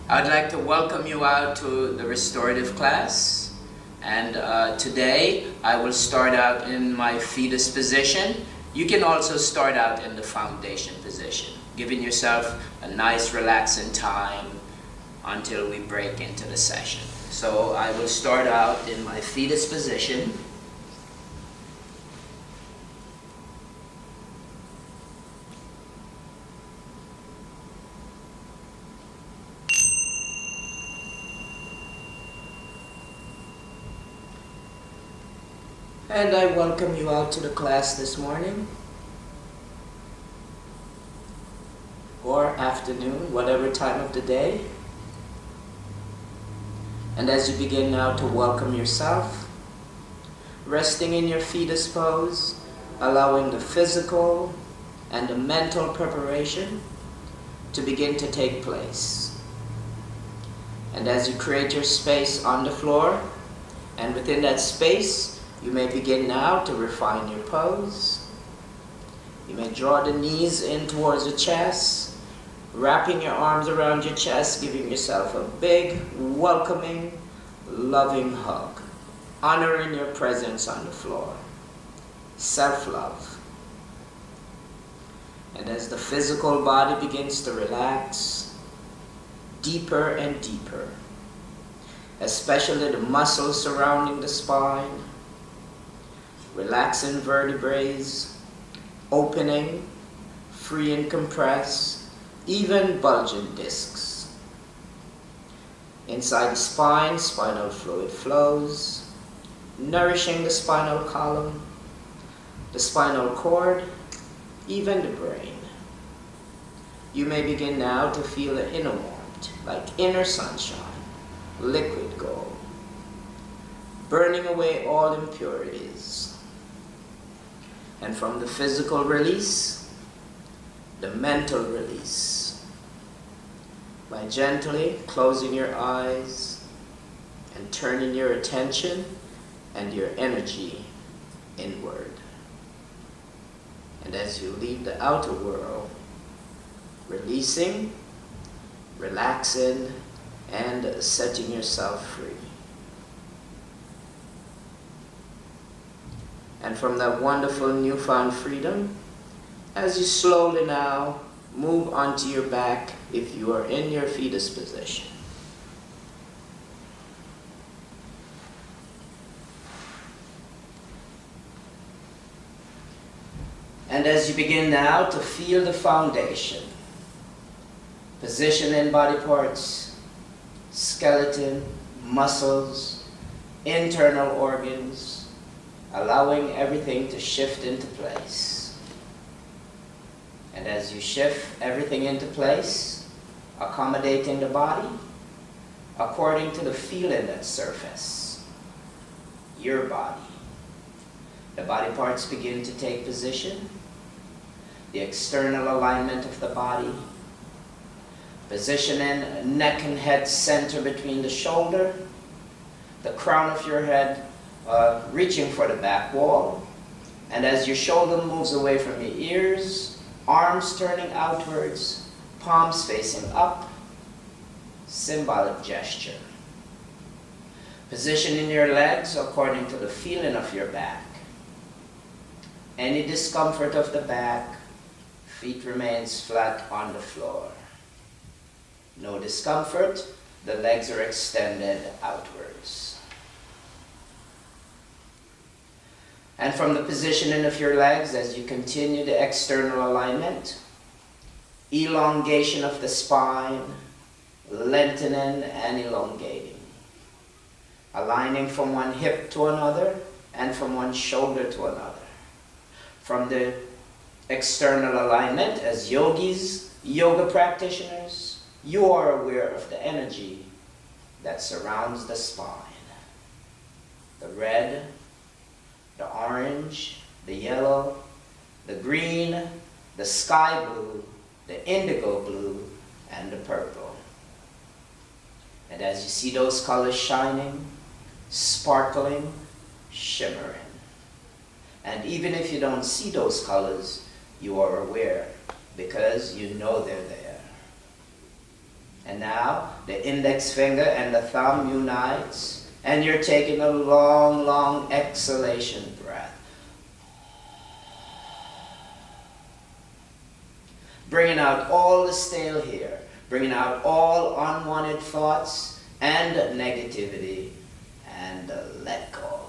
I'd like to welcome you out to the restorative class, and today I will start out in my fetus position. You can also start out in the foundation position, giving yourself a nice relaxing time until we break into the session. So I will start out in my fetus position. And I welcome you out to the class this morning, or afternoon, whatever time of the day. And as you begin now to welcome yourself, resting in your fetus pose, allowing the physical and the mental preparation to begin to take place. And as you create your space on the floor, and within that space, you may begin now to refine your pose. You may draw the knees in towards the chest, wrapping your arms around your chest, giving yourself a big, welcoming, loving hug, honoring your presence on the floor. Self-love. And as the physical body begins to relax, deeper and deeper, especially the muscles surrounding the spine, relaxing vertebrae, opening, free and compress, even bulging discs. Inside the spine, spinal fluid flows, nourishing the spinal column, the spinal cord, even the brain. You may begin now to feel the inner warmth, like inner sunshine, liquid gold, burning away all impurities. And from the physical release, the mental release, by gently closing your eyes and turning your attention and your energy inward. And as you leave the outer world, releasing, relaxing, and setting yourself free. And from that wonderful newfound freedom, as you slowly now move onto your back if you are in your fetus position. And as you begin now to feel the foundation, position in body parts, skeleton, muscles, internal organs, allowing everything to shift into place. And as you shift everything into place, accommodating the body according to the feeling that surface, your body. The body parts begin to take position, the external alignment of the body, positioning neck and head center between the shoulder, the crown of your head reaching for the back wall, and as your shoulder moves away from your ears, arms turning outwards, palms facing up, symbolic gesture. Positioning your legs according to the feeling of your back. Any discomfort of the back, feet remains flat on the floor. No discomfort, the legs are extended outwards. And from the positioning of your legs, as you continue the external alignment, elongation of the spine, lengthening and elongating, aligning from one hip to another and from one shoulder to another. From the external alignment, as yogis, yoga practitioners, you are aware of the energy that surrounds the spine. The red, the orange, the yellow, the green, the sky blue, the indigo blue, and the purple. And as you see those colors shining, sparkling, shimmering. And even if you don't see those colors, you are aware because you know they're there. And now the index finger and the thumb unites, and you're taking a long, long exhalation breath. Bringing out all the stale here, bringing out all unwanted thoughts and negativity, and let go.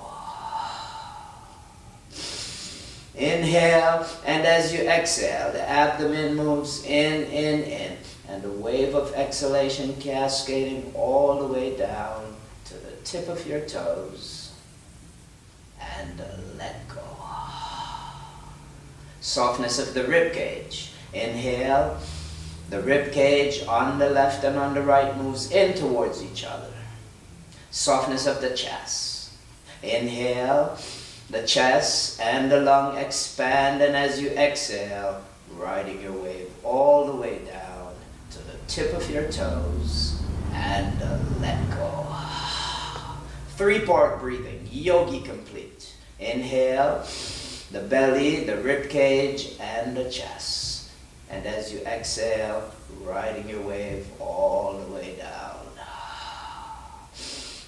Inhale, and as you exhale, the abdomen moves in, and the wave of exhalation cascading all the way down to the tip of your toes, and let go. Softness of the rib cage. Inhale, the rib cage on the left and on the right moves in towards each other. Softness of the chest. Inhale, the chest and the lung expand, and as you exhale, riding your wave all the way down to the tip of your toes, and let go. 3-part breathing, yogi complete. Inhale, the belly, the rib cage, and the chest. And as you exhale, riding your wave all the way down.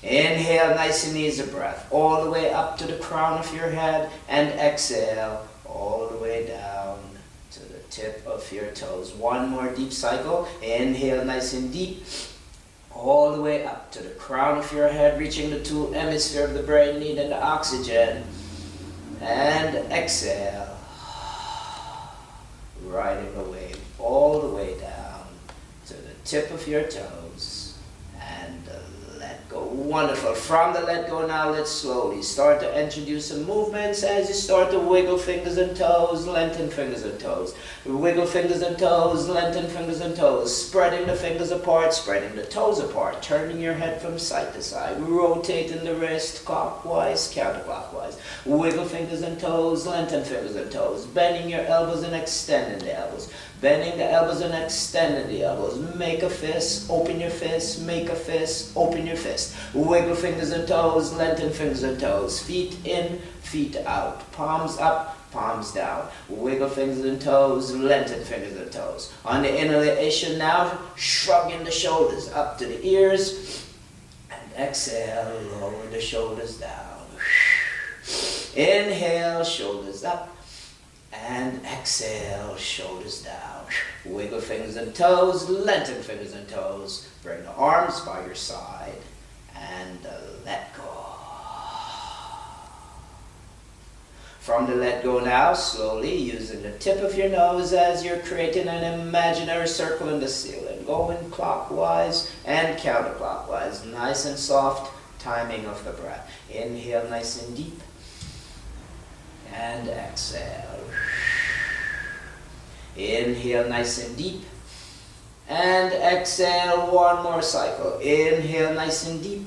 Inhale, nice and easy breath, all the way up to the crown of your head, and exhale, all the way down to the tip of your toes. One more deep cycle. Inhale, nice and deep, all the way up to the crown of your head, reaching the 2 hemispheres of the brain, needing the oxygen. And exhale, riding the wave all the way down to the tip of your toes, and let go. Wonderful. From the let go now, let's slowly start to introduce some movements as you start to wiggle fingers and toes, lengthen fingers and toes. Wiggle fingers and toes, lengthen fingers and toes, spreading the fingers apart, spreading the toes apart, turning your head from side to side, rotating the wrist clockwise, counterclockwise. Wiggle fingers and toes, lengthen fingers and toes, bending your elbows and extending the elbows. Bending the elbows and extending the elbows. Make a fist, open your fist, make a fist, open your fist. Wiggle fingers and toes, lengthen fingers and toes. Feet in, feet out. Palms up, palms down. Wiggle fingers and toes, lengthen fingers and toes. On the inhalation now, shrugging the shoulders up to the ears. And exhale, lower the shoulders down. Inhale, shoulders up. And exhale, shoulders down. Wiggle fingers and toes, lengthen fingers and toes. Bring the arms by your side and let go. From the let go now, slowly using the tip of your nose as you're creating an imaginary circle in the ceiling. Going clockwise and counterclockwise. Nice and soft timing of the breath. Inhale nice and deep. And exhale. Inhale nice and deep. And exhale, one more cycle. Inhale nice and deep.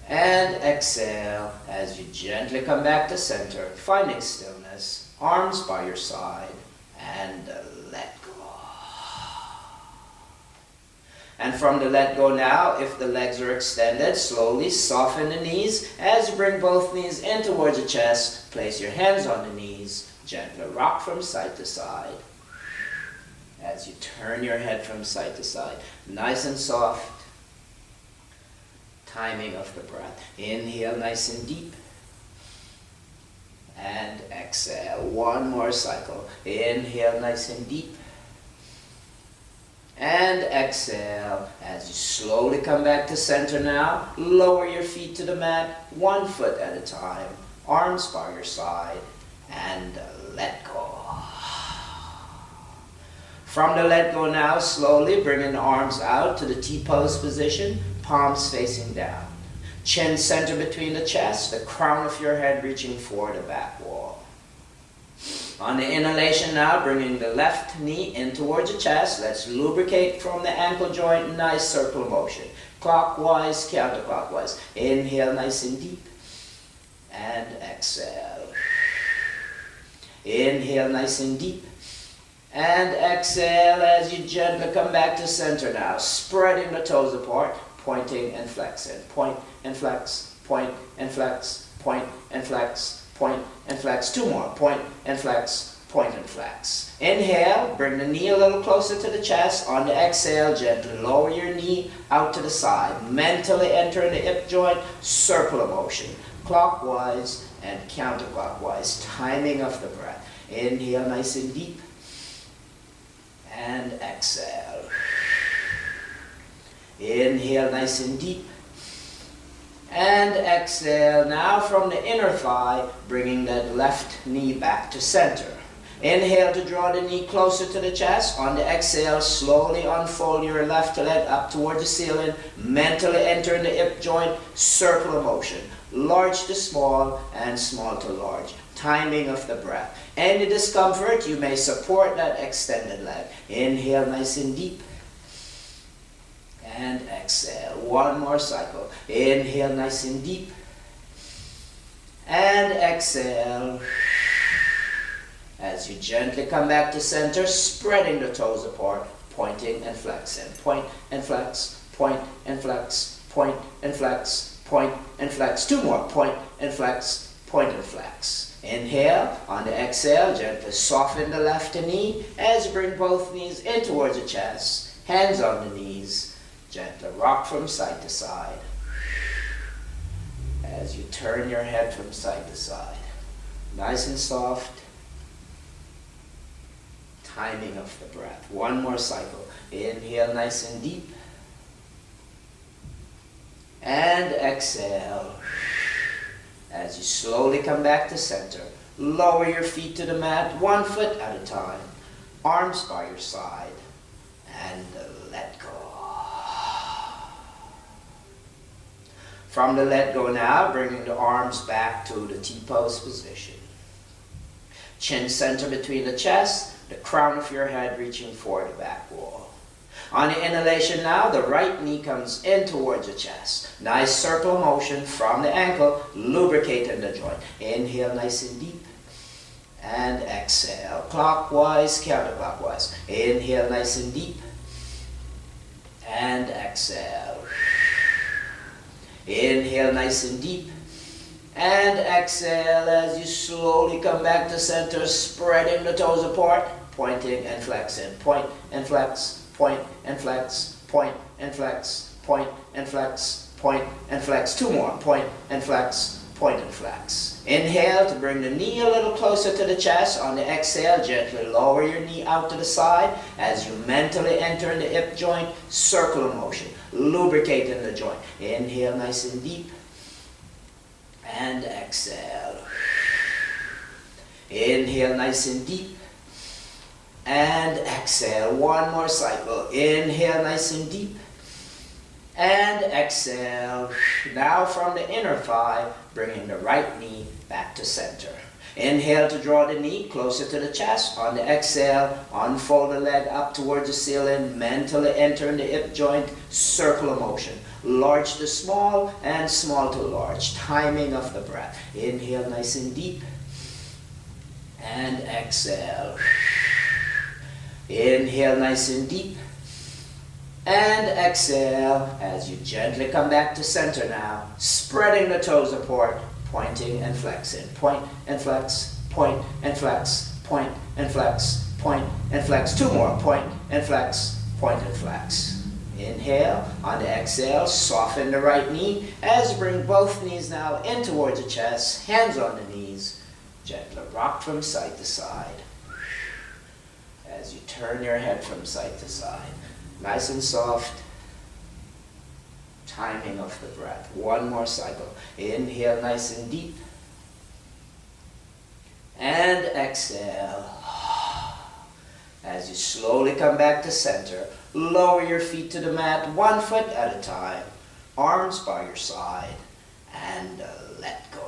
And exhale as you gently come back to center, finding stillness, arms by your side, and let go. And from the let go now, if the legs are extended, slowly soften the knees. As you bring both knees in towards the chest, place your hands on the knees, gently rock from side to side. As you turn your head from side to side, nice and soft. Timing of the breath. Inhale nice and deep. And exhale. One more cycle. Inhale nice and deep. And exhale. As you slowly come back to center now, lower your feet to the mat, 1 foot at a time. Arms by your side. And let go. From the let go now, slowly bringing the arms out to the T-pose position, palms facing down. Chin center between the chest, the crown of your head reaching for the back wall. On the inhalation now, bringing the left knee in towards the chest. Let's lubricate from the ankle joint, nice circle motion. Clockwise, counterclockwise. Inhale nice and deep. And exhale. Inhale nice and deep. And exhale as you gently come back to center now, spreading the toes apart, pointing and flexing. Point and flex, point and flex, point and flex, point and flex. 2 more. Point and flex, point and flex. Inhale, bring the knee a little closer to the chest. On the exhale, gently lower your knee out to the side. Mentally enter in the hip joint, circular motion, clockwise and counterclockwise, timing of the breath. Inhale nice and deep, and exhale. Inhale nice and deep, and exhale. Now from the inner thigh, bringing that left knee back to center. Inhale to draw the knee closer to the chest. On the exhale, slowly unfold your left leg up toward the ceiling. Mentally enter in the hip joint, circular motion, large to small and small to large. Timing of the breath. Any discomfort, you may support that extended leg. Inhale nice and deep, and exhale. One more cycle. Inhale nice and deep, and exhale. As you gently come back to center, spreading the toes apart, pointing and flexing. Point and flex, point and flex, point and flex, point and flex. Two more. Point and flex, point and flex. Inhale. On the exhale, gently soften the left knee as you bring both knees in towards the chest. Hands on the knees. Gently rock from side to side. As you turn your head from side to side. Nice and soft. Timing of the breath. One more cycle. Inhale nice and deep. And exhale. As you slowly come back to center, lower your feet to the mat, 1 foot at a time. Arms by your side. And let go. From the let go now, bringing the arms back to the T-pose position. Chin center between the chest, the crown of your head reaching for the back wall. On the inhalation now, the right knee comes in towards the chest. Nice circle motion from the ankle, lubricating the joint. Inhale nice and deep, and exhale. Clockwise, counterclockwise. Inhale nice and deep, and exhale. Inhale nice and deep, and exhale as you slowly come back to center, spreading the toes apart, pointing and flexing. Point and flex, point and flex, point and flex, point and flex, point and flex. Two more. Point and flex, point and flex. Inhale to bring the knee a little closer to the chest. On the exhale, gently lower your knee out to the side as you mentally enter in the hip joint, circular motion, lubricating the joint. Inhale nice and deep, and exhale. Inhale nice and deep, and exhale. One more cycle. Inhale nice and deep, and exhale. Now from the inner thigh, bringing the right knee back to center. Inhale to draw the knee closer to the chest. On the exhale, unfold the leg up towards the ceiling. Mentally enter in the hip joint, circular motion. Large to small and small to large. Timing of the breath. Inhale nice and deep, and exhale. Inhale nice and deep, and exhale as you gently come back to center now, spreading the toes apart, pointing and flexing. Point and flex, point and flex, point and flex, point and flex. Two more. Point and flex, point and flex. Inhale. On the exhale, soften the right knee as you bring both knees now in towards the chest, hands on the knees. Gently rock from side to side as you turn your head from side to side. Nice and soft. Timing of the breath. One more cycle. Inhale nice and deep, and exhale. As you slowly come back to center, lower your feet to the mat, 1 foot at a time. Arms by your side, and let go.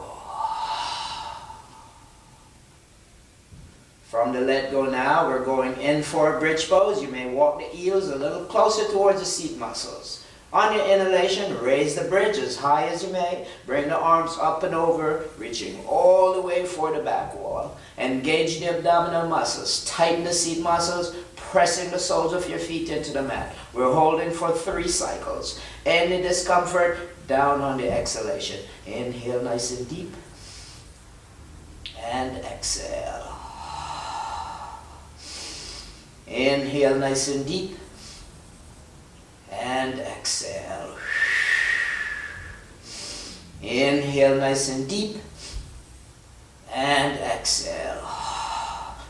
From the let go now, we're going in for a bridge pose. You may walk the heels a little closer towards the seat muscles. On your inhalation, raise the bridge as high as you may. Bring the arms up and over, reaching all the way for the back wall. Engage the abdominal muscles. Tighten the seat muscles, pressing the soles of your feet into the mat. We're holding for 3 cycles. Any discomfort, down on the exhalation. Inhale nice and deep, and exhale. Inhale nice and deep. And exhale. Inhale nice and deep. And exhale.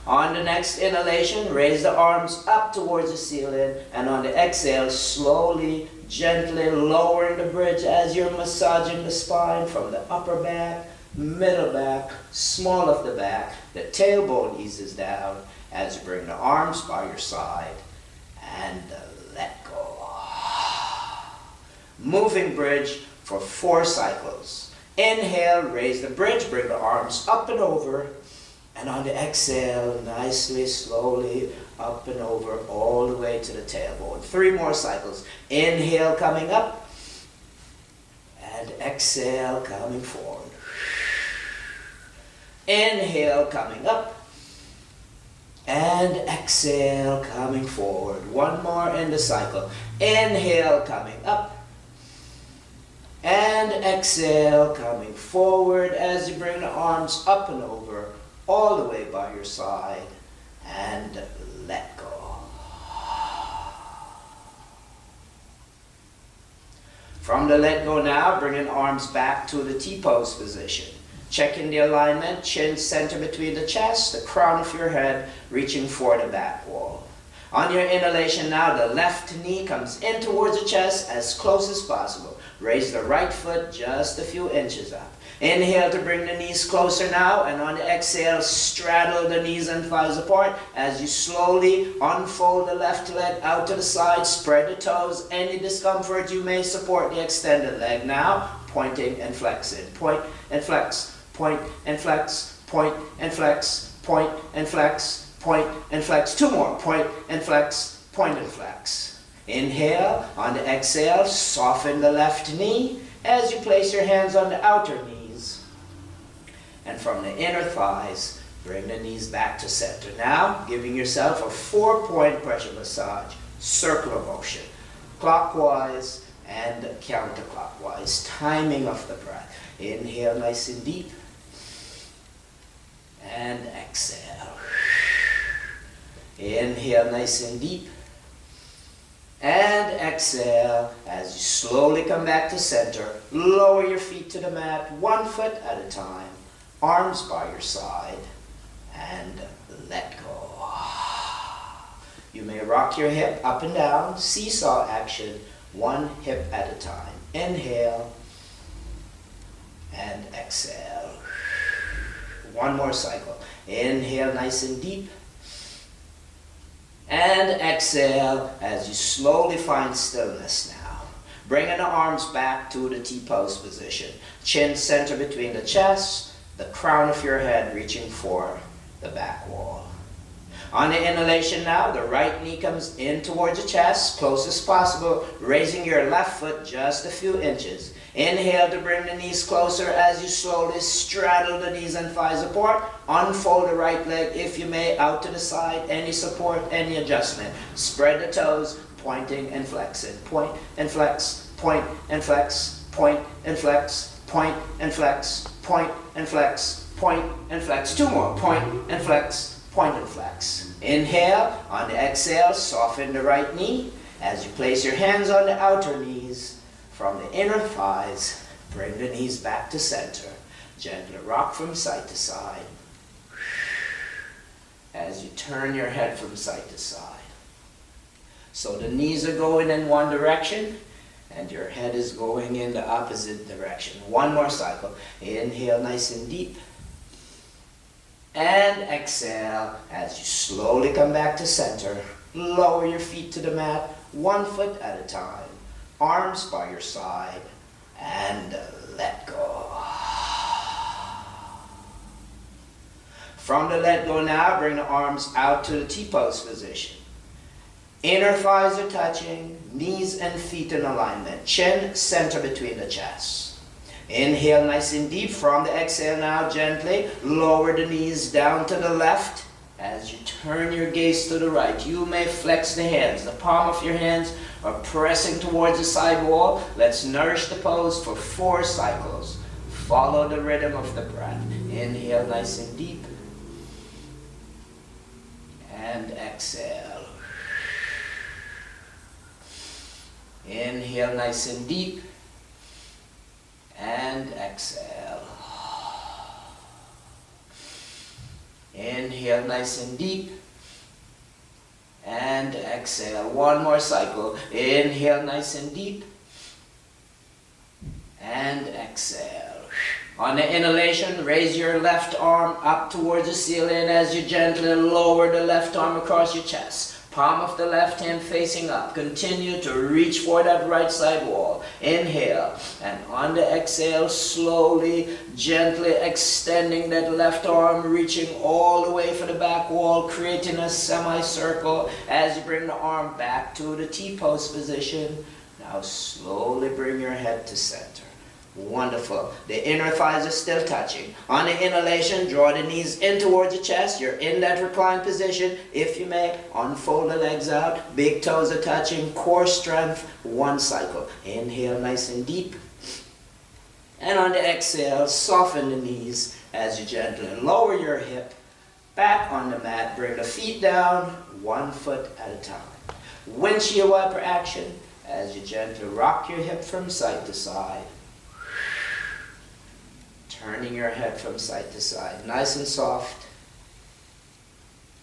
On the next inhalation, raise the arms up towards the ceiling. And on the exhale, slowly, gently lowering the bridge as you're massaging the spine from the upper back, middle back, small of the back. The tailbone eases down as you bring the arms by your side. And let go. Moving bridge for 4 cycles. Inhale, raise the bridge, bring the arms up and over. And on the exhale, nicely, slowly, up and over, all the way to the tailbone. 3 more cycles. Inhale, coming up. And exhale, coming forward. Inhale, coming up. And exhale, coming forward. 1 more in the cycle. Inhale, coming up. And exhale, coming forward as you bring the arms up and over, all the way by your side, and let go. From the let go now, bringing arms back to the T-pose position. Checking the alignment, chin center between the chest, the crown of your head reaching for the back wall. On your inhalation now, the left knee comes in towards the chest as close as possible. Raise the right foot just a few inches up. Inhale to bring the knees closer now, and on the exhale, straddle the knees and thighs apart as you slowly unfold the left leg out to the side, spread the toes. Any discomfort, you may support the extended leg now, pointing and flexing. Point and flex, point and flex, point and flex, point and flex, point and flex. 2 more, point and flex, point and flex. Inhale, on the exhale, soften the left knee as you place your hands on the outer knees. And from the inner thighs, bring the knees back to center. Now, giving yourself a 4-point pressure massage, circular motion, clockwise and counterclockwise, timing of the breath. Inhale nice and deep, and exhale. Inhale nice and deep, and exhale as you slowly come back to center. Lower your feet to the mat, 1 foot at a time, arms by your side, and let go. You may rock your hip up and down, seesaw action, 1 hip at a time. Inhale and exhale. 1 more cycle. Inhale nice and deep. And exhale as you slowly find stillness now. Bringing the arms back to the T-pose position. Chin center between the chest, the crown of your head reaching for the back wall. On the inhalation now, the right knee comes in towards the chest, close as possible, raising your left foot just a few inches. Inhale to bring the knees closer as you slowly straddle the knees and thighs apart. Unfold the right leg, if you may, out to the side. Any support, any adjustment. Spread the toes, pointing and flexing. Point and flex, point and flex, point and flex, point and flex, point and flex, point and flex. 2 more, point and flex, point and flex. Inhale, on the exhale, soften the right knee as you place your hands on the outer knees. From the inner thighs, bring the knees back to center. Gently rock from side to side as you turn your head from side to side. So the knees are going in one direction and your head is going in the opposite direction. 1 more cycle. Inhale nice and deep. And exhale as you slowly come back to center. Lower your feet to the mat, 1 foot at a time. Arms by your side, and let go. From the let go now, bring the arms out to the T-pose position. Inner thighs are touching, knees and feet in alignment. Chin center between the chest. Inhale nice and deep. From the exhale now, gently lower the knees down to the left. As you turn your gaze to the right, you may flex the hands. The palm of your hands are pressing towards the side wall. Let's nourish the pose for 4 cycles. Follow the rhythm of the breath. Inhale nice and deep. And exhale. Inhale nice and deep. And exhale. Inhale nice and deep. And exhale. One more cycle. Inhale nice and deep. And exhale. On the inhalation, raise your left arm up towards the ceiling as you gently lower the left arm across your chest. Palm of the left hand facing up. Continue to reach for that right side wall. Inhale. And on the exhale, slowly, gently extending that left arm, reaching all the way for the back wall, creating a semicircle as you bring the arm back to the T-pose position. Now slowly bring your head to center. Wonderful. The inner thighs are still touching. On the inhalation, draw the knees in towards the chest. You're in that reclined position. If you may, unfold the legs out. Big toes are touching. Core strength. One cycle. Inhale nice and deep. And on the exhale, soften the knees as you gently lower your hip. Back on the mat. Bring the feet down. 1 foot at a time. Windshield wiper action as you gently rock your hip from side to side. Turning your head from side to side. Nice and soft.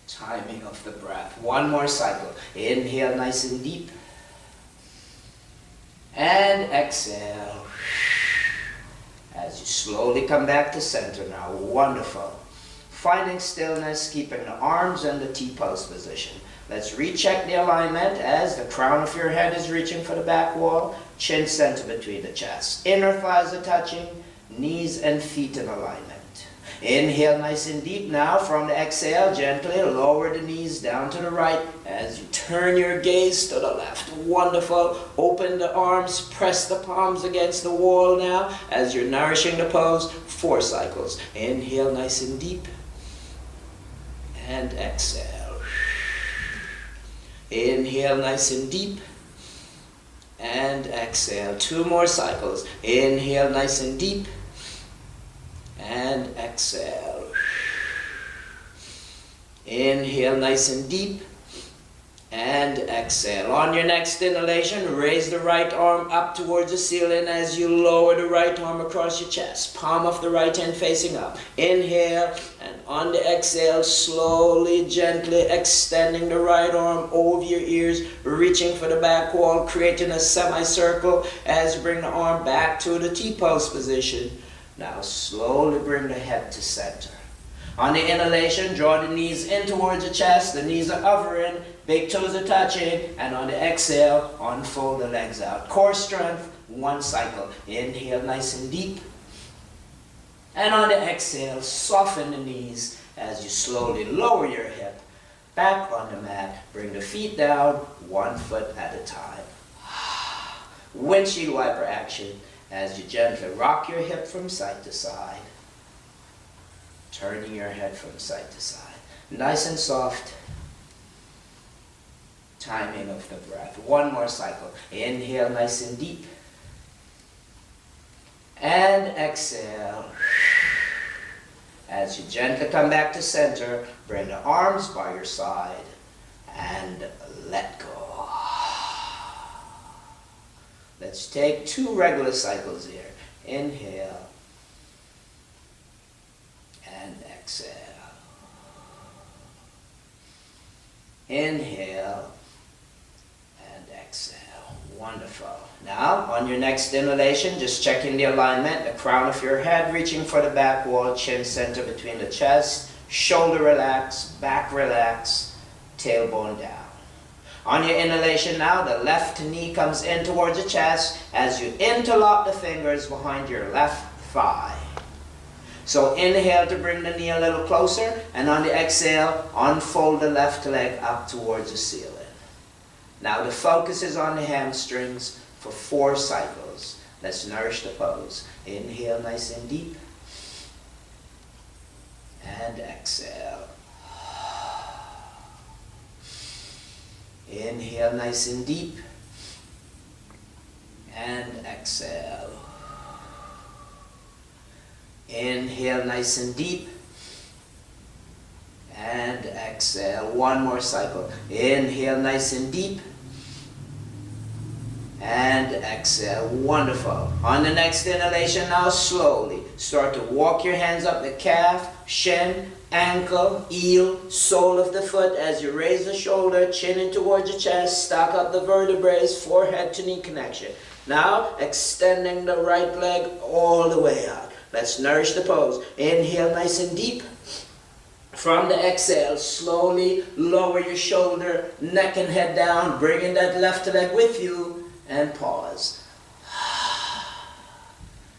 Timing of the breath. One more cycle. Inhale nice and deep. And exhale. As you slowly come back to center now. Wonderful. Finding stillness, keeping the arms in the T-pose position. Let's recheck the alignment as the crown of your head is reaching for the back wall. Chin center between the chest. Inner thighs are touching. Knees and feet in alignment. Inhale nice and deep now. From the exhale, gently lower the knees down to the right as you turn your gaze to the left. Wonderful. Open the arms, press the palms against the wall now as you're nourishing the pose. 4 cycles. Inhale nice and deep. And exhale. Inhale nice and deep. And exhale. 2 more cycles. Inhale nice and deep. And exhale. Inhale nice and deep. And exhale. On your next inhalation, raise the right arm up towards the ceiling as you lower the right arm across your chest. Palm of the right hand facing up. Inhale, and on the exhale, slowly, gently extending the right arm over your ears, reaching for the back wall, creating a semicircle as you bring the arm back to the T-pose position. Now slowly bring the head to center. On the inhalation, draw the knees in towards the chest. The knees are hovering, big toes are touching, and on the exhale, unfold the legs out. Core strength, 1 cycle. Inhale nice and deep. And on the exhale, soften the knees as you slowly lower your hip. Back on the mat, bring the feet down, 1 foot at a time. Windshield wiper action as you gently rock your hip from side to side. Turning your head from side to side. Nice and soft. Timing of the breath. 1 more cycle. Inhale nice and deep. And exhale. As you gently come back to center, bring the arms by your side and let go. Let's take 2 regular cycles here. Inhale. And exhale. Inhale and exhale. Wonderful. Now, on your next inhalation, just checking the alignment, the crown of your head reaching for the back wall, chin center between the chest, shoulder relax, back relax, tailbone down. On your inhalation now, the left knee comes in towards the chest as you interlock the fingers behind your left thigh. So inhale to bring the knee a little closer, and on the exhale, unfold the left leg up towards the ceiling. Now the focus is on the hamstrings for 4 cycles. Let's nourish the pose. Inhale nice and deep. And exhale. Inhale nice and deep. And exhale. Inhale nice and deep. And exhale. 1 more cycle. Inhale nice and deep. and exhale. Wonderful. On the next inhalation now, slowly start to walk your hands up the calf, shin, ankle, heel, sole of the foot as you raise the shoulder, chin in towards your chest, stack up the vertebrae, forehead to knee connection. Now, extending the right leg all the way out. Let's nourish the pose. Inhale nice and deep. From the exhale, slowly lower your shoulder, neck and head down, bringing that left leg with you, and pause.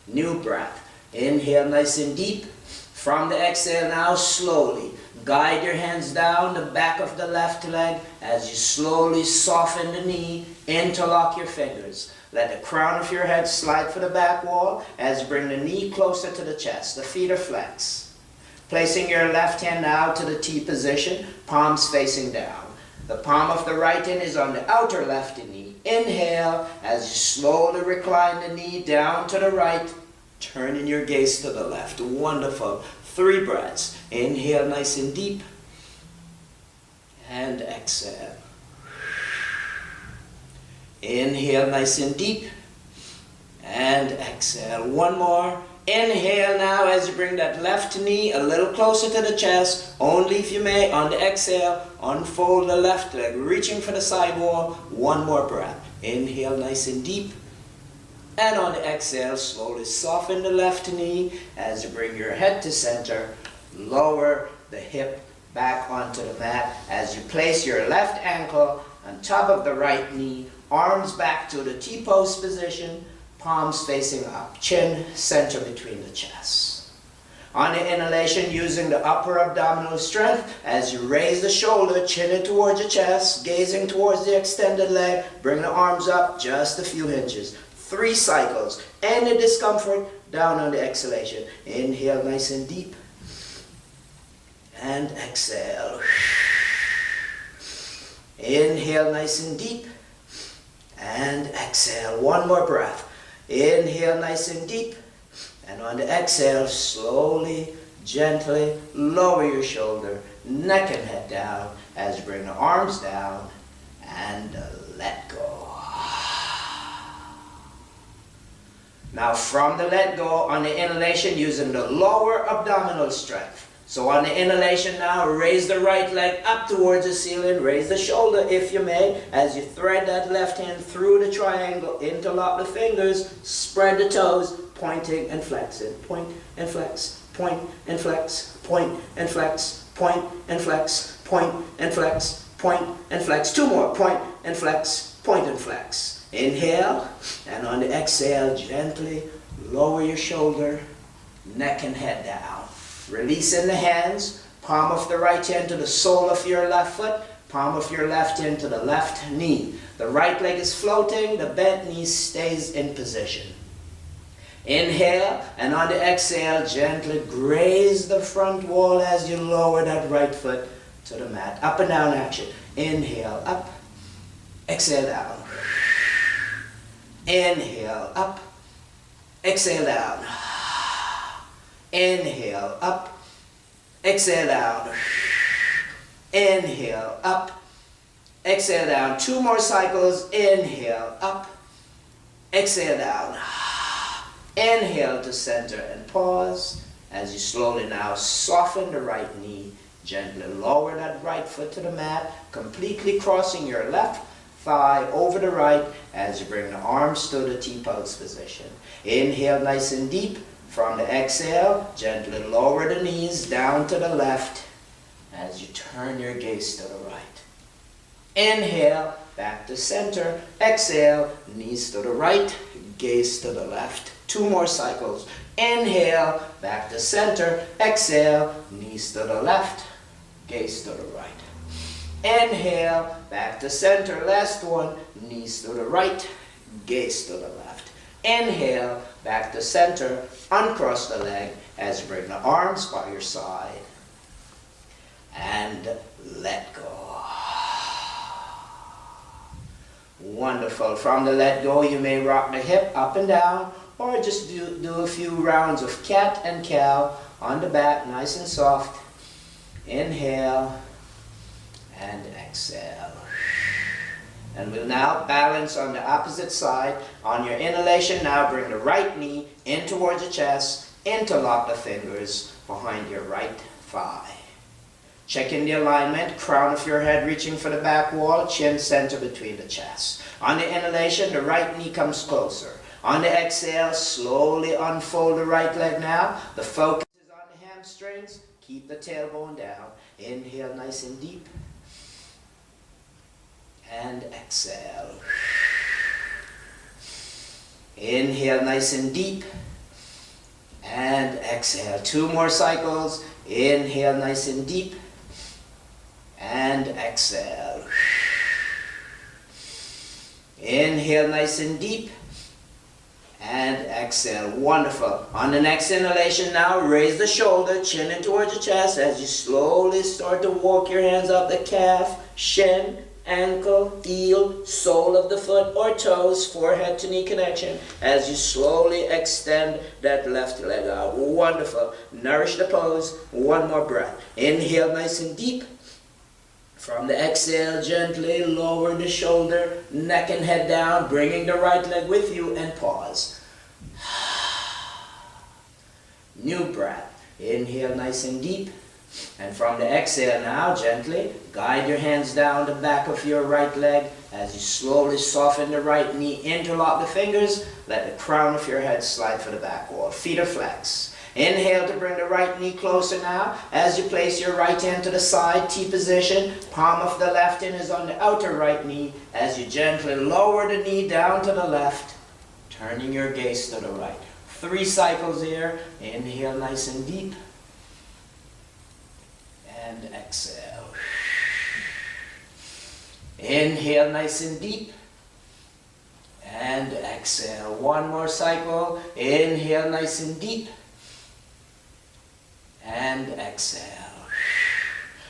New breath. Inhale nice and deep. From the exhale now, slowly guide your hands down the back of the left leg as you slowly soften the knee, interlock your fingers. Let the crown of your head slide for the back wall as you bring the knee closer to the chest. The feet are flexed. Placing your left hand now to the T position, palms facing down. The palm of the right hand is on the outer left knee. Inhale as you slowly recline the knee down to the right, turning your gaze to the left. Wonderful. 3 breaths. Inhale nice and deep. And exhale. Inhale nice and deep. And exhale. One more. Inhale now as you bring that left knee a little closer to the chest. Only if you may, on the exhale, unfold the left leg, reaching for the side wall. One more breath. Inhale nice and deep. And on the exhale, slowly soften the left knee as you bring your head to center. Lower the hip back onto the mat as you place your left ankle on top of the right knee. Arms back to the T-pose position. Palms facing up, chin center between the chest. On the inhalation, using the upper abdominal strength, as you raise the shoulder, chin in towards your chest, gazing towards the extended leg, bring the arms up just a few inches. 3 cycles. Any discomfort, down on the exhalation. Inhale nice and deep. And exhale. Inhale nice and deep. And exhale. One more breath. Inhale nice and deep, and on the exhale, slowly, gently lower your shoulder, neck and head down as you bring the arms down and let go. Now from the let go, on the inhalation, using the lower abdominal strength. So on the inhalation now, raise the right leg up towards the ceiling, raise the shoulder if you may, as you thread that left hand through the triangle, interlock the fingers, spread the toes, pointing and flexing, point and flex, point and flex, point and flex, point and flex, point and flex, point and flex. 2 more, point and flex, point and flex. Inhale, and on the exhale, gently lower your shoulder, neck and head down. Releasing the hands, palm of the right hand to the sole of your left foot, palm of your left hand to the left knee. The right leg is floating, the bent knee stays in position. Inhale, and on the exhale, gently graze the front wall as you lower that right foot to the mat. Up and down action. Inhale, up. Exhale, down. Inhale, up. Exhale, down. Inhale, up. Exhale, down. Inhale, up. Exhale, down. 2 more cycles. Inhale, up. Exhale, down. Inhale to center and pause as you slowly now soften the right knee. Gently lower that right foot to the mat, completely crossing your left thigh over the right as you bring the arms to the T-pose position. Inhale nice and deep. From the exhale, gently lower the knees down to the left as you turn your gaze to the right. Inhale, back to center. Exhale, knees to the right, gaze to the left. 2 more cycles. Inhale, back to center. Exhale, knees to the left, gaze to the right. Inhale, back to center. Last one, knees to the right, gaze to the left. Inhale, back to center, uncross the leg as you bring the arms by your side. And let go. Wonderful. From the let go, you may rock the hip up and down, or just do a few rounds of cat and cow on the back, nice and soft. Inhale and exhale. And we'll now balance on the opposite side. On your inhalation now, bring the right knee in towards the chest, interlock the fingers behind your right thigh. Checking the alignment, crown of your head reaching for the back wall, chin center between the chest. On the inhalation, the right knee comes closer. On the exhale, slowly unfold the right leg now. The focus is on the hamstrings. Keep the tailbone down. Inhale nice and deep. And exhale. Inhale nice and deep. And exhale. 2 more cycles. Inhale nice and deep. And exhale. Inhale nice and deep. And exhale. Wonderful. On the next inhalation now, raise the shoulder, chin in towards the chest as you slowly start to walk your hands up the calf, shin, ankle, heel, sole of the foot or toes, forehead to knee connection as you slowly extend that left leg out. Wonderful. Nourish the pose. 1 more breath. Inhale nice and deep. From the exhale, gently lower the shoulder, neck and head down, bringing the right leg with you, and pause. New breath. Inhale nice and deep. And from the exhale now, gently guide your hands down the back of your right leg as you slowly soften the right knee, interlock the fingers, let the crown of your head slide for the back wall. Feet are flexed. Inhale to bring the right knee closer now as you place your right hand to the side, T position. Palm of the left hand is on the outer right knee as you gently lower the knee down to the left, turning your gaze to the right. 3 cycles here. Inhale nice and deep. And exhale. Inhale nice and deep. And exhale. 1 more cycle. Inhale nice and deep. And exhale.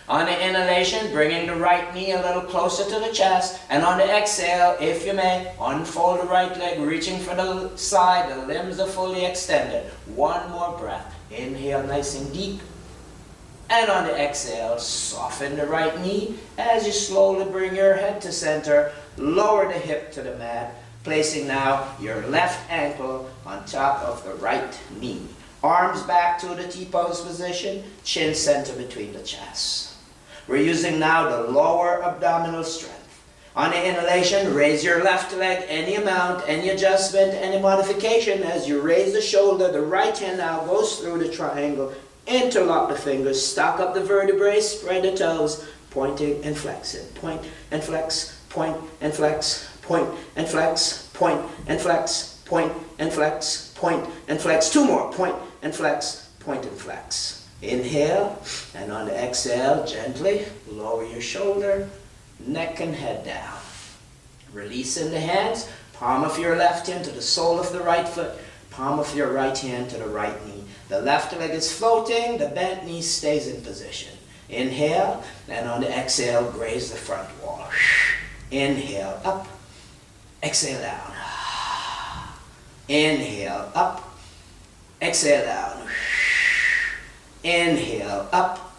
On the inhalation, bringing the right knee a little closer to the chest. And on the exhale, if you may, unfold the right leg, reaching for the side. The limbs are fully extended. 1 more breath. Inhale nice and deep. And on the exhale, soften the right knee as you slowly bring your head to center. Lower the hip to the mat. Placing now your left ankle on top of the right knee. Arms back to the T-pose position, chin center between the chests. We're using now the lower abdominal strength. On the inhalation, raise your left leg any amount, any adjustment, any modification. As you raise the shoulder, the right hand now goes through the triangle. Interlock the fingers, stock up the vertebrae, spread the toes, pointing and flexing. Point and flex, point and flex, point and flex, point and flex, point and flex, point and flex. 2 more. Point and flex, point and flex. Inhale, and on the exhale, gently lower your shoulder, neck and head down. Releasing the hands, palm of your left hand to the sole of the right foot, palm of your right hand to the right knee. The left leg is floating, the bent knee stays in position. Inhale, and on the exhale, graze the front wall. Inhale, up, exhale down. Inhale, up, exhale down. Inhale, up,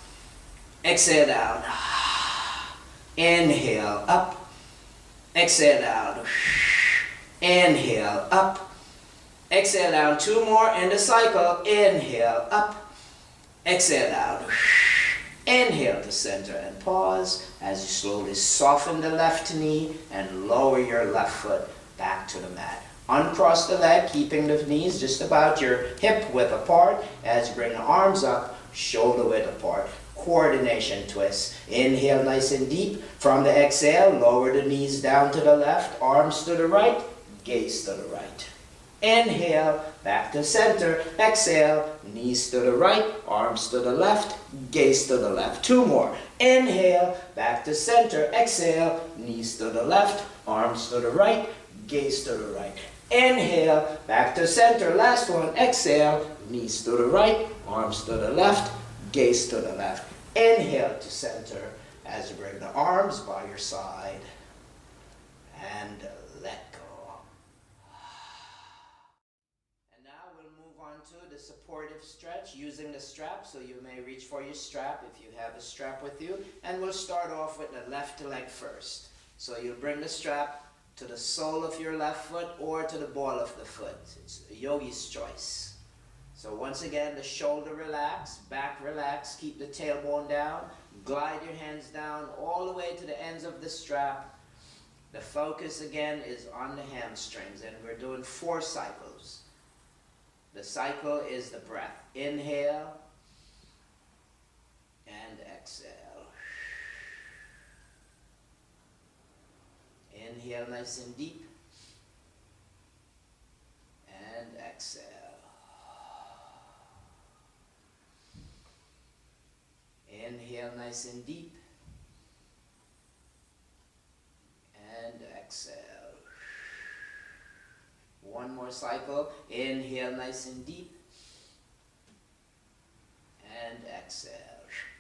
exhale down. Inhale, up, exhale down. Inhale, up, exhale down. 2 more in the cycle. Inhale, up, exhale down. Inhale to center and pause as you slowly soften the left knee and lower your left foot back to the mat. Uncross the leg, keeping the knees just about your hip width apart as you bring the arms up, shoulder width apart. Coordination twist. Inhale nice and deep. From the exhale, lower the knees down to the left, arms to the right, gaze to the right. Inhale, back to center. Exhale, knees to the right, arms to the left, gaze to the left. 2 more. Inhale, back to center. Exhale, knees to the left, arms to the right, gaze to the right. Inhale, back to center. Last one. Exhale, knees to the right, arms to the left, gaze to the left. Inhale to center as you bring the arms by your side and let go. And now we'll move on to the supportive stretch using the strap. So you may reach for your strap if you have a strap with you. And we'll start off with the left leg first. So you bring the strap to the sole of your left foot or to the ball of the foot. It's a yogi's choice. So once again, the shoulder relax, back relax, keep the tailbone down, glide your hands down all the way to the ends of the strap. The focus again is on the hamstrings, and we're doing 4 cycles. The cycle is the breath. Inhale and exhale. Inhale nice and deep and exhale. Inhale nice and deep and exhale. One more cycle. Inhale nice and deep and exhale.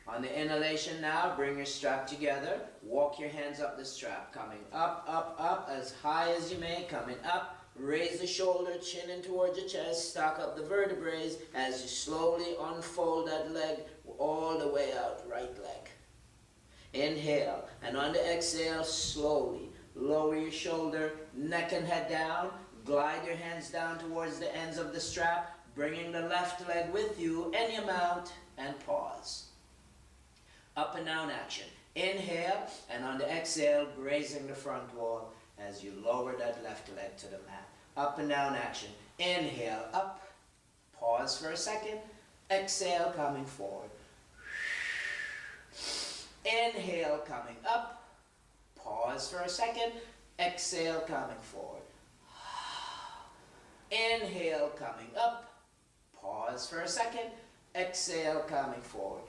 On the inhalation now, bring your strap together. Walk your hands up the strap, coming up, up, up, as high as you may, coming up. Raise the shoulder, chin in towards your chest, stock up the vertebrae as you slowly unfold that leg all the way out, right leg. Inhale, and on the exhale, slowly lower your shoulder, neck and head down. Glide your hands down towards the ends of the strap, bringing the left leg with you, any amount, and pause. Up and down action. Inhale, and on the exhale, grazing the front wall as you lower that left leg to the mat. Up and down action. Inhale, up. Pause for a second. Exhale, coming forward. Inhale, coming up. Pause for a second. Exhale, coming forward. Inhale, coming up. Pause for a second. Exhale, coming forward.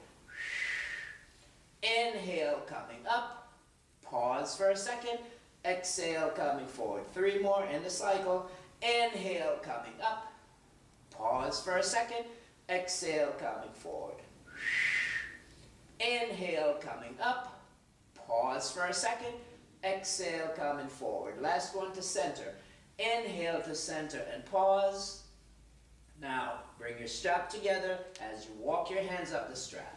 Inhale, coming up. Pause for a second. Exhale, coming forward. 3 more in the cycle. Inhale, coming up. Pause for a second. Exhale, coming forward. Inhale, coming up. Pause for a second. Exhale, coming forward. Last one to center. Inhale to center and pause. Now, bring your strap together as you walk your hands up the strap.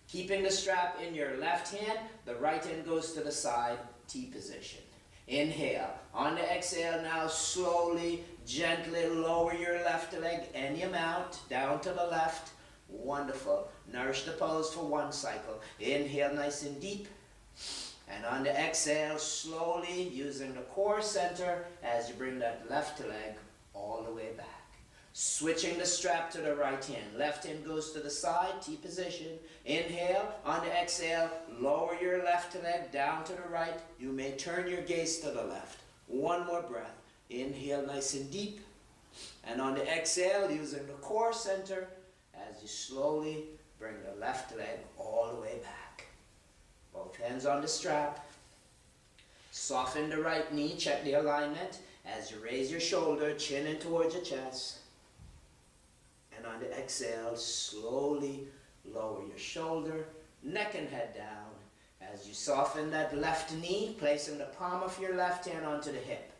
Keeping the strap in your left hand, the right hand goes to the side, T position. Inhale. On the exhale, now slowly, gently lower your left leg any amount, down to the left. Wonderful. Nourish the pose for 1 cycle. Inhale nice and deep. And on the exhale, slowly, using the core center as you bring that left leg all the way back. Switching the strap to the right hand. Left hand goes to the side, T position. Inhale. On the exhale, lower your left leg down to the right. You may turn your gaze to the left. 1 more breath. Inhale nice and deep. And on the exhale, using the core center, as you slowly bring the left leg all the way back. Both hands on the strap. Soften the right knee, check the alignment as you raise your shoulder, chin in towards your chest. And on the exhale, slowly lower your shoulder, neck and head down as you soften that left knee, placing the palm of your left hand onto the hip.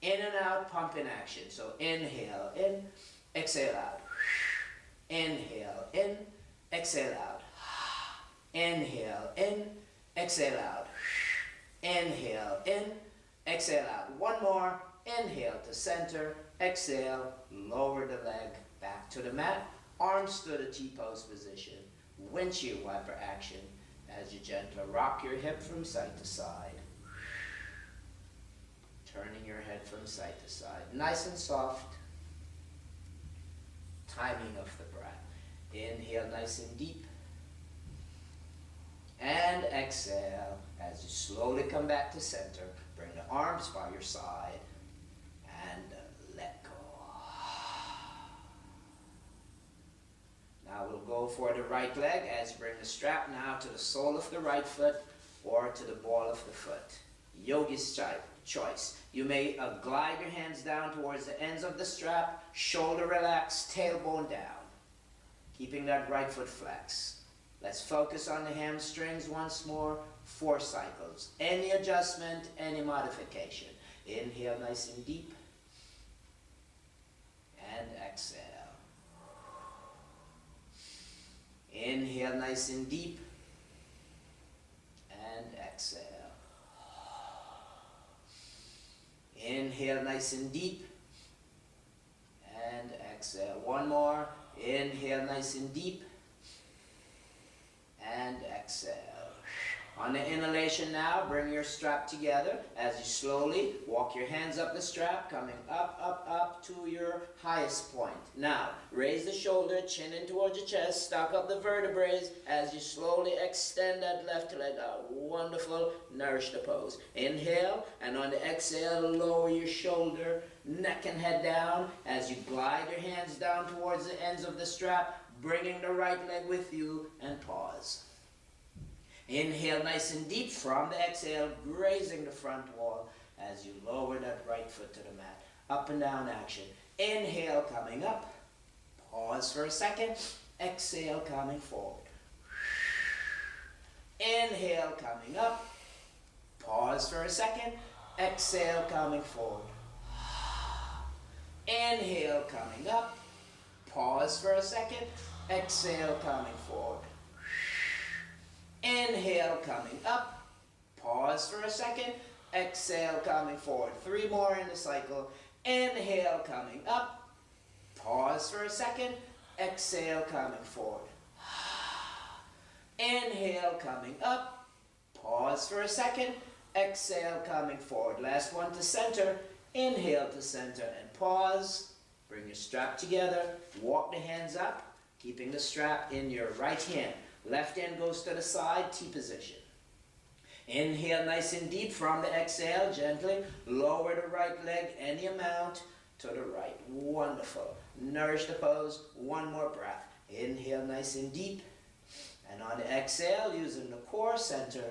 In and out, pump in action. So inhale in, exhale out. Inhale in, exhale out. Inhale in, exhale out. Inhale in, exhale out. 1 more. Inhale to center, exhale, lower the leg back to the mat, arms to the T-pose position, windshield wiper action as you gently rock your hip from side to side. Turning your head from side to side. Nice and soft. Timing of the breath. Inhale nice and deep. And exhale as you slowly come back to center. Bring the arms by your side and let go. Now we'll go for the right leg as you bring the strap now to the sole of the right foot or to the ball of the foot. Yogi's choice. You may glide your hands down towards the ends of the strap, shoulder relaxed, tailbone down. Keeping that right foot flexed. Let's focus on the hamstrings once more. 4 cycles. Any adjustment, any modification. Inhale nice and deep. And exhale. Inhale nice and deep. And exhale. Inhale nice and deep. And exhale. One more. Inhale nice and deep. And exhale. On the inhalation now, bring your strap together as you slowly walk your hands up the strap, coming up, up, up to your highest point. Now, raise the shoulder, chin in towards your chest, stock up the vertebrae as you slowly extend that left leg out. Wonderful, nourish the pose. Inhale, and on the exhale, lower your shoulder, neck and head down as you glide your hands down towards the ends of the strap, bringing the right leg with you, and pause. Inhale nice and deep from the exhale, grazing the front wall as you lower that right foot to the mat. Up and down action. Inhale coming up. Pause for a second. Exhale coming forward. Inhale coming up. Pause for a second. Exhale coming forward. Inhale coming up. Pause for a second. Exhale coming forward. Inhale coming up, pause for a second, exhale coming forward. 3 more in the cycle. Inhale coming up, pause for a second, exhale coming forward. Inhale coming up, pause for a second, exhale coming forward. Last one to center. Inhale to center and pause. Bring your strap together, walk the hands up, keeping the strap in your right hand. Left hand goes to the side, T position. Inhale nice and deep from the exhale, gently lower the right leg any amount to the right. Wonderful. Nourish the pose. One more breath. Inhale nice and deep. And on the exhale, using the core center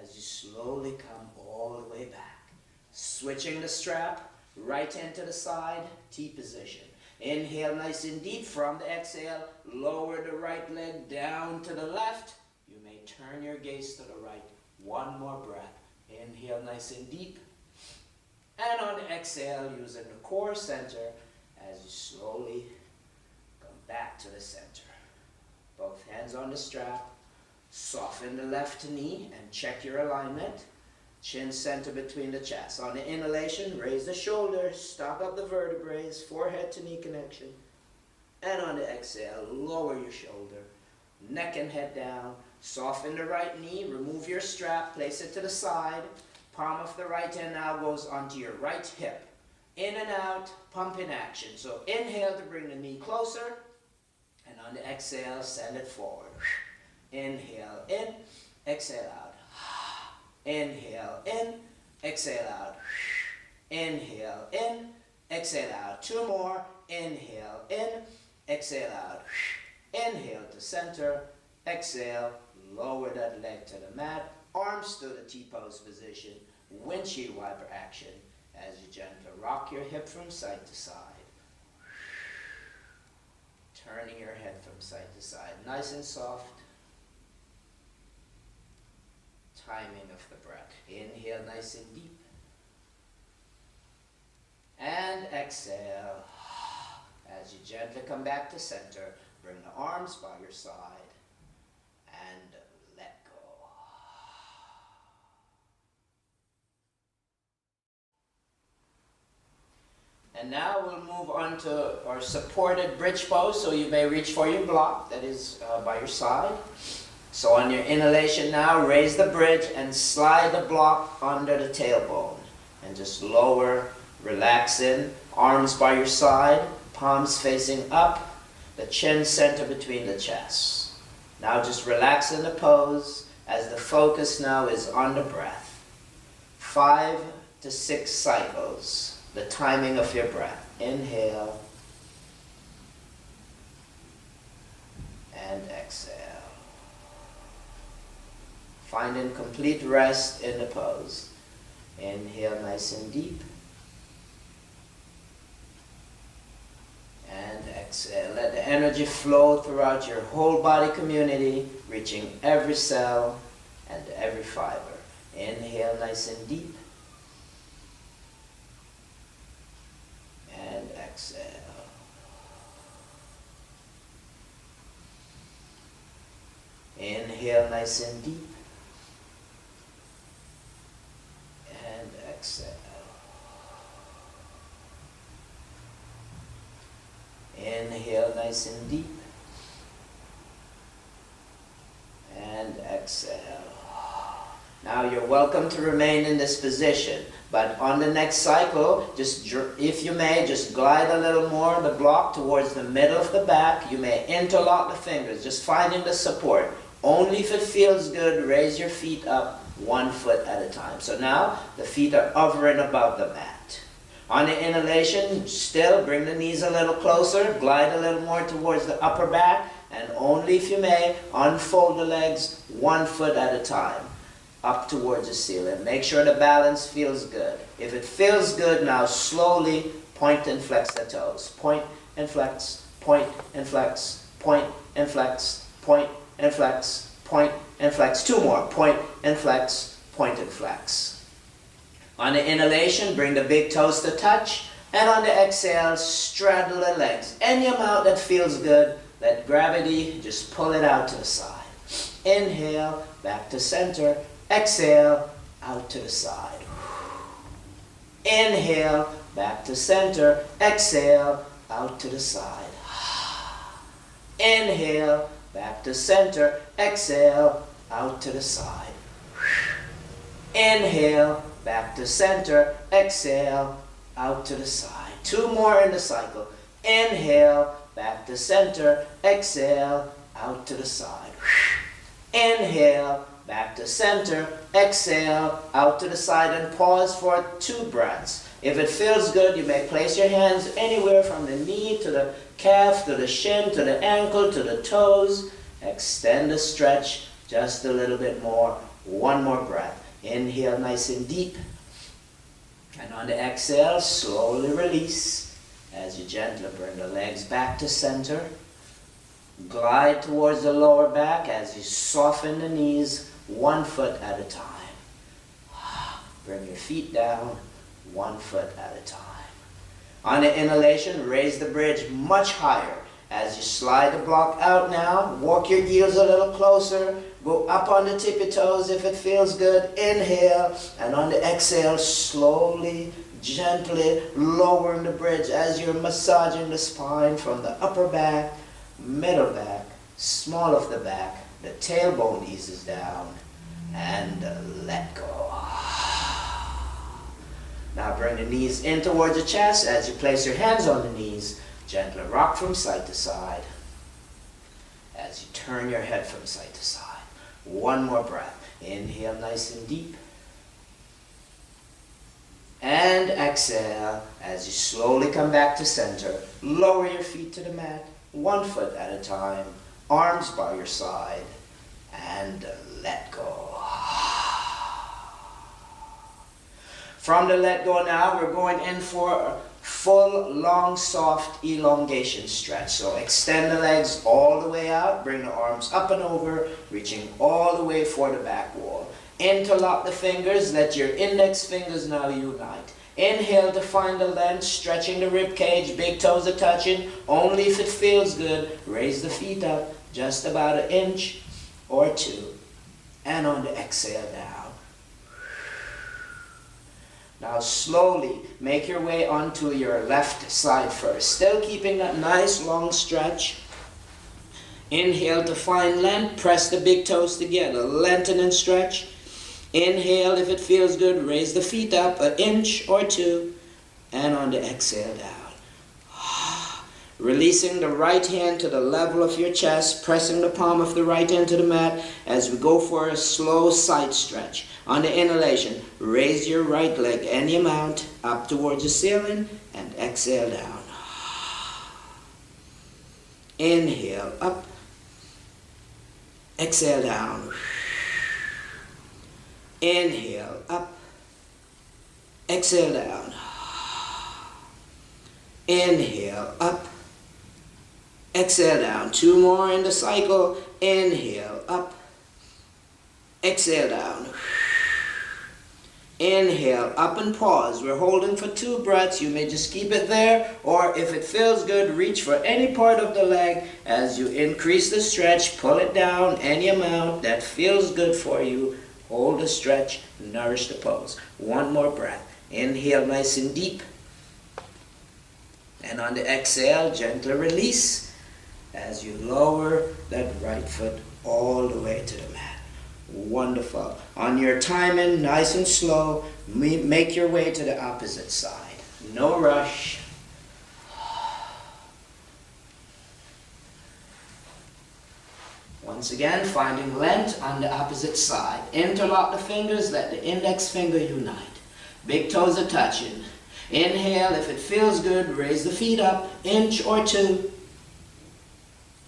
as you slowly come all the way back. Switching the strap, right hand to the side, T position. Inhale nice and deep from the exhale. Lower the right leg down to the left. You may turn your gaze to the right. One more breath. Inhale nice and deep. And on the exhale, using the core center as you slowly come back to the center. Both hands on the strap. Soften the left knee and check your alignment. Chin center between the chest. On the inhalation, raise the shoulders, stock up the vertebrae, forehead to knee connection. And on the exhale, lower your shoulder, neck and head down. Soften the right knee, remove your strap, place it to the side. Palm of the right hand now goes onto your right hip. In and out, pump in action. So inhale to bring the knee closer. And on the exhale, send it forward. Inhale in, exhale out. Inhale in, exhale out. Inhale in, exhale out. 2 more. Inhale in, exhale out. Inhale to center, exhale, lower that leg to the mat. Arms to the T-pose position. Windshield wiper action as you gently rock your hip from side to side. Turning your head from side to side. Nice and soft. Timing of the breath. Inhale nice and deep. And exhale. As you gently come back to center, bring the arms by your side and let go. And now we'll move on to our supported bridge pose, so you may reach for your block that is by your side. So on your inhalation now, raise the bridge and slide the block under the tailbone. And just lower, relax in, arms by your side, palms facing up, the chin center between the chests. Now just relax in the pose as the focus now is on the breath. 5 to 6 cycles, the timing of your breath. Inhale and exhale. Finding complete rest in the pose. Inhale nice and deep. And exhale. Let the energy flow throughout your whole body community, reaching every cell and every fiber. Inhale nice and deep. And exhale. Inhale nice and deep. And exhale. Inhale nice and deep. And exhale. Now you're welcome to remain in this position, but on the next cycle, just, if you may, just glide a little more the block towards the middle of the back. You may interlock the fingers, just finding the support. Only if it feels good, raise your feet up 1 foot at a time. So now the feet are hovering above the mat. On the inhalation, still bring the knees a little closer, glide a little more towards the upper back, and only if you may, unfold the legs 1 foot at a time, up towards the ceiling. Make sure the balance feels good. If it feels good, now slowly point and flex the toes. Point and flex, point and flex, point and flex, point and flex, point and flex. 2 more, point and flex, point and flex. On the inhalation, bring the big toes to touch, and on the exhale, straddle the legs. Any amount that feels good, let gravity just pull it out to the side. Inhale, back to center. Exhale, out to the side. Inhale, back to center. Exhale, out to the side. Inhale, back to center. Exhale, out to the side. Inhale, back to center. Exhale, out to the side. 2 more in the cycle. Inhale, back to center. Exhale, out to the side. Inhale, back to center, exhale, out to the side, and pause for 2 breaths. If it feels good, you may place your hands anywhere from the knee to the calf, to the shin, to the ankle, to the toes. Extend the stretch just a little bit more. 1 more breath. Inhale nice and deep. And on the exhale, slowly release as you gently bring the legs back to center. Glide towards the lower back as you soften the knees 1 foot at a time. Bring your feet down 1 foot at a time. On the inhalation, raise the bridge much higher. As you slide the block out now, walk your heels a little closer. Go up on the tippy toes if it feels good. Inhale, and on the exhale, slowly, gently lowering the bridge as you're massaging the spine from the upper back, middle back, small of the back. The tailbone eases down, and let go. Now bring the knees in towards the chest. As you place your hands on the knees, gently rock from side to side as you turn your head from side to side. 1 more breath. Inhale nice and deep. And exhale as you slowly come back to center. Lower your feet to the mat, 1 foot at a time. Arms by your side, and let go. From the let go now, we're going in for a full, long, soft elongation stretch. So extend the legs all the way out, bring the arms up and over, reaching all the way for the back wall. Interlock the fingers, let your index fingers now unite. Inhale to find the length, stretching the rib cage, big toes are touching. Only if it feels good, raise the feet up just about 1 inch or 2. And on the exhale down. Now slowly make your way onto your left side first. Still keeping that nice long stretch. Inhale to find length, press the big toes together, lengthen and stretch. Inhale, if it feels good, raise the feet up 1 inch or 2, and on the exhale down. Releasing the right hand to the level of your chest, pressing the palm of the right hand to the mat as we go for a slow side stretch. On the inhalation, raise your right leg any amount up towards the ceiling, and exhale down. Inhale up, exhale down. Inhale up, exhale down. Inhale up, exhale down. 2 more in the cycle. Inhale up, exhale down. Inhale up and pause. We're holding for 2 breaths. You may just keep it there, or if it feels good, reach for any part of the leg as you increase the stretch. Pull it down any amount that feels good for you. Hold the stretch, nourish the pose. 1 more breath. Inhale nice and deep. And on the exhale, gently release as you lower that right foot all the way to the mat. Wonderful. On your timing, nice and slow, make your way to the opposite side. No rush. Once again, finding length on the opposite side. Interlock the fingers, let the index finger unite. Big toes are touching. Inhale, if it feels good, raise the feet up, inch or two.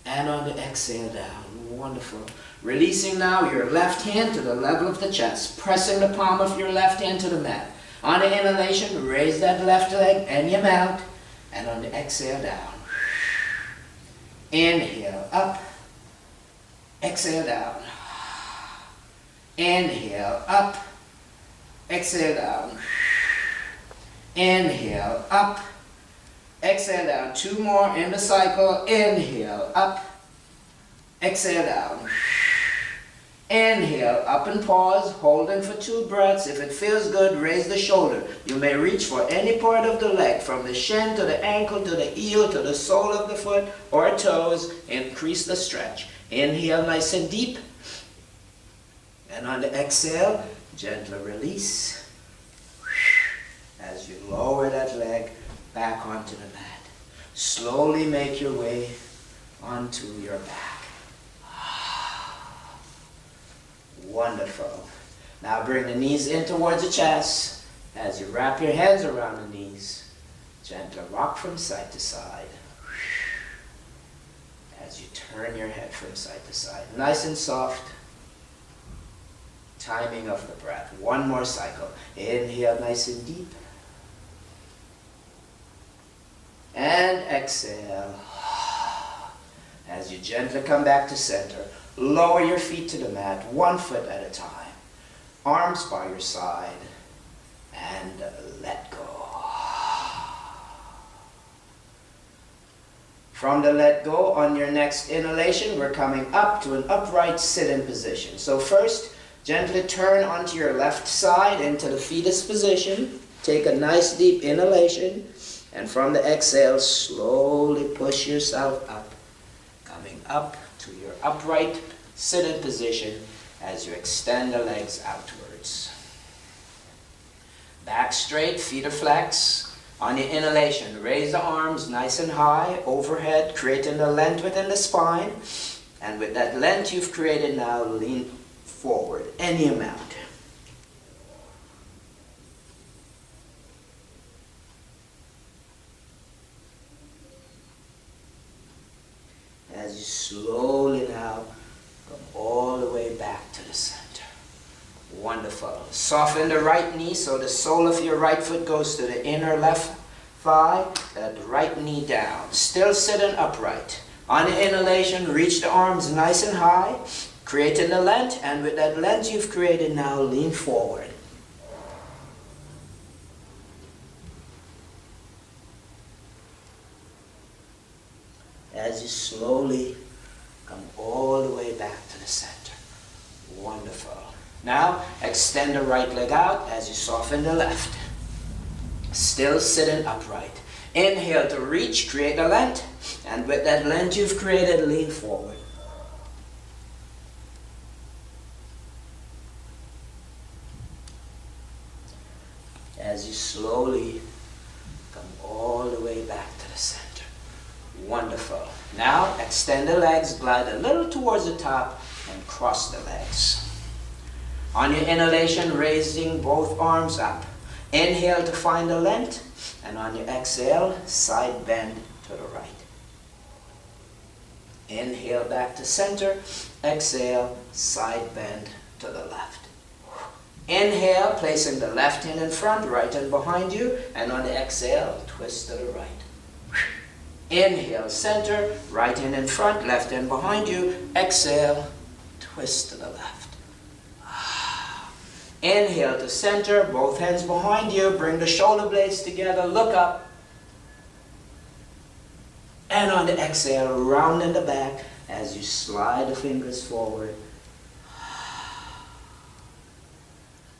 And on the exhale down. Wonderful. Releasing now your left hand to the level of the chest, pressing the palm of your left hand to the mat. On the inhalation, raise that left leg and your mount. And on the exhale down. Inhale, up. Exhale down. Inhale, up. Exhale down. Inhale, up. Exhale down. Two more in the cycle. Inhale, up. Exhale down. Inhale, up and pause, holding for 2 breaths. If it feels good, raise the shoulder. You may reach for any part of the leg, from the shin to the ankle to the heel to the sole of the foot or toes. Increase the stretch. Inhale nice and deep. And on the exhale, gentle release as you lower that leg back onto the mat. Slowly make your way onto your back. Wonderful. Now bring the knees in towards the chest. As you wrap your hands around the knees, gentle rock from side to side. As you turn your head from side to side. Nice and soft. Timing of the breath. One more cycle. Inhale nice and deep. And exhale. As you gently come back to center, lower your feet to the mat, 1 foot at a time. Arms by your side, and let go. From the let go, on your next inhalation, we're coming up to an upright sit-in position. So first, gently turn onto your left side into the fetus position. Take a nice deep inhalation, and from the exhale, slowly push yourself up. Coming up to your upright sit-in position as you extend the legs outwards. Back straight, feet are flexed. On your inhalation, raise the arms nice and high overhead, creating the length within the spine. And with that length you've created now, lean forward any amount. As you slowly now come all the way back to the center. Wonderful. Soften the right knee so the sole of your right foot goes to the inner left thigh. That right knee down. Still sitting upright. On the inhalation, reach the arms nice and high, creating the length, and with that length you've created now, lean forward. As you slowly come all the way back to the center. Wonderful. Now, extend the right leg out as you soften the left. Still sitting upright. Inhale to reach, create the length, and with that length you've created, lean forward. As you slowly come all the way back to the center. Wonderful. Now, extend the legs, glide a little towards the top, and cross the legs. On your inhalation, raising both arms up. Inhale to find the length, and on your exhale, side bend to the right. Inhale back to center, exhale, side bend to the left. Inhale, placing the left hand in front, right hand behind you, and on the exhale, twist to the right. Inhale, center, right hand in front, left hand behind you. Exhale, twist to the left. Inhale to center, both hands behind you. Bring the shoulder blades together, look up. And on the exhale, round in the back as you slide the fingers forward.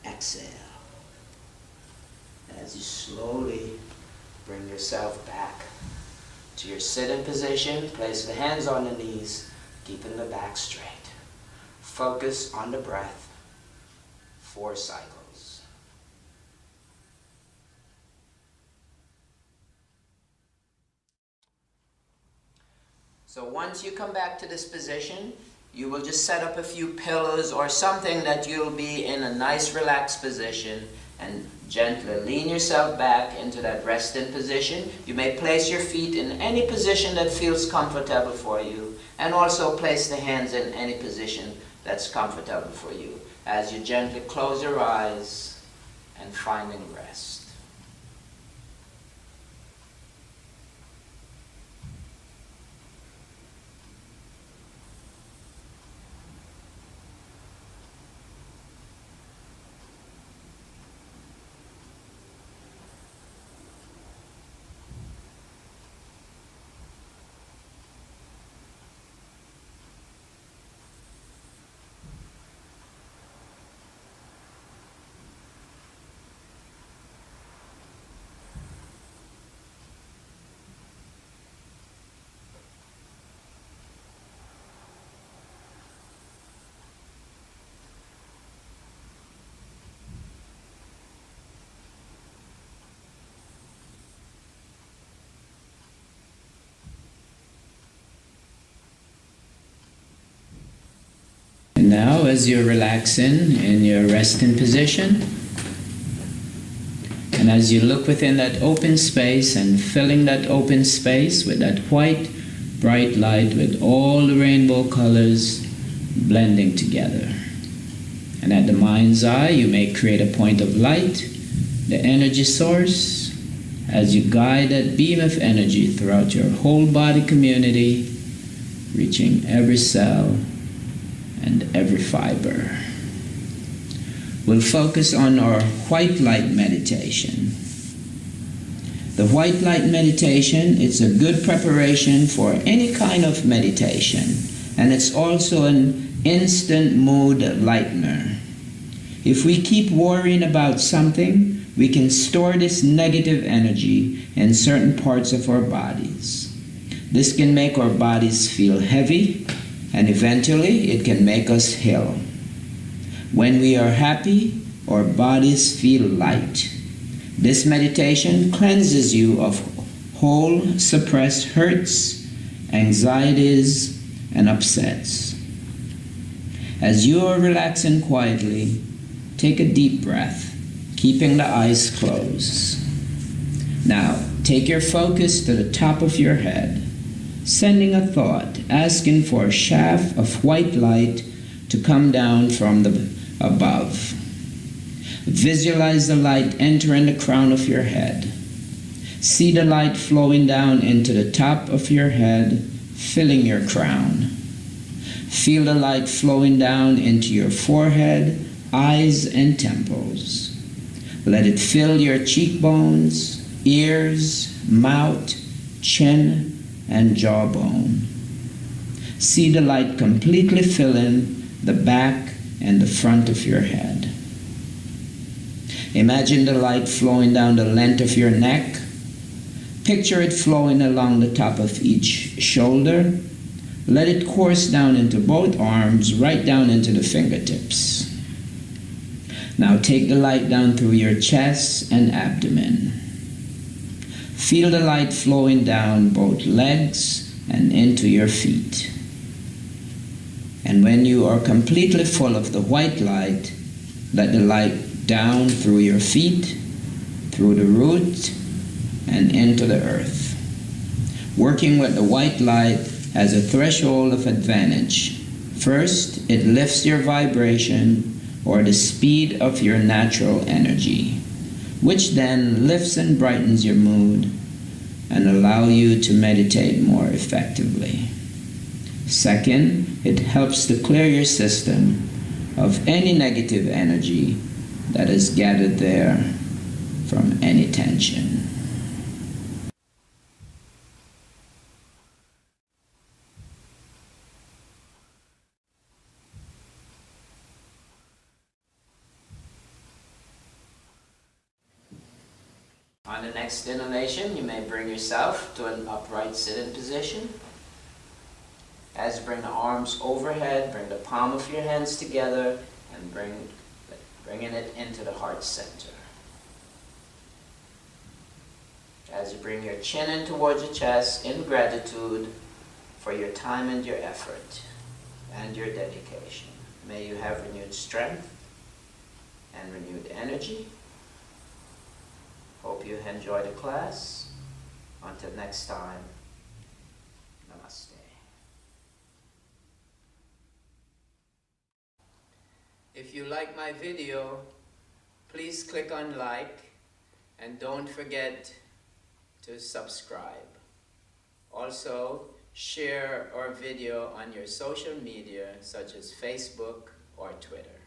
Exhale. As you slowly Bring yourself back to your sitting position. Place the hands on the knees, keeping the back straight. Focus on the breath. 4 cycles. So once you come back to this position, you will just set up a few pillows or something that you'll be in a nice relaxed position, and gently lean yourself back into that resting position. You may place your feet in any position that feels comfortable for you, and also place the hands in any position that's comfortable for you as you gently close your eyes and finding rest. And now, as you're relaxing in your resting position, and as you look within that open space and filling that open space with that white, bright light with all the rainbow colors blending together. And at the mind's eye, you may create a point of light, the energy source, as you guide that beam of energy throughout your whole body community, reaching every cell and every fiber. We'll focus on our white light meditation. The white light meditation is a good preparation for any kind of meditation, and it's also an instant mood lightener. If we keep worrying about something, we can store this negative energy in certain parts of our bodies. This can make our bodies feel heavy, and eventually it can make us ill. When we are happy, our bodies feel light. This meditation cleanses you of whole suppressed hurts, anxieties, and upsets. As you are relaxing quietly, take a deep breath, keeping the eyes closed. Now, take your focus to the top of your head, sending a thought, asking for a shaft of white light to come down from the above. Visualize the light entering the crown of your head. See the light flowing down into the top of your head, filling your crown. Feel the light flowing down into your forehead, eyes, and temples. Let it fill your cheekbones, ears, mouth, chin, and jawbone. See the light completely filling the back and the front of your head. Imagine the light flowing down the length of your neck. Picture it flowing along the top of each shoulder. Let it course down into both arms, right down into the fingertips. Now take the light down through your chest and abdomen. Feel the light flowing down both legs and into your feet. And when you are completely full of the white light, let the light down through your feet, through the root, and into the earth. Working with the white light has a threshold of advantage. First, it lifts your vibration or the speed of your natural energy, which then lifts and brightens your mood and allow you to meditate more effectively. Second, it helps to clear your system of any negative energy that is gathered there from any tension. On the next inhalation, you may bring yourself to an upright sitting position. As you bring the arms overhead, bring the palm of your hands together and bringing it into the heart center. As you bring your chin in towards your chest in gratitude for your time and your effort and your dedication. May you have renewed strength and renewed energy. Hope you enjoy the class. Until next time, namaste. If you like my video, please click on like and don't forget to subscribe. Also, share our video on your social media such as Facebook or Twitter.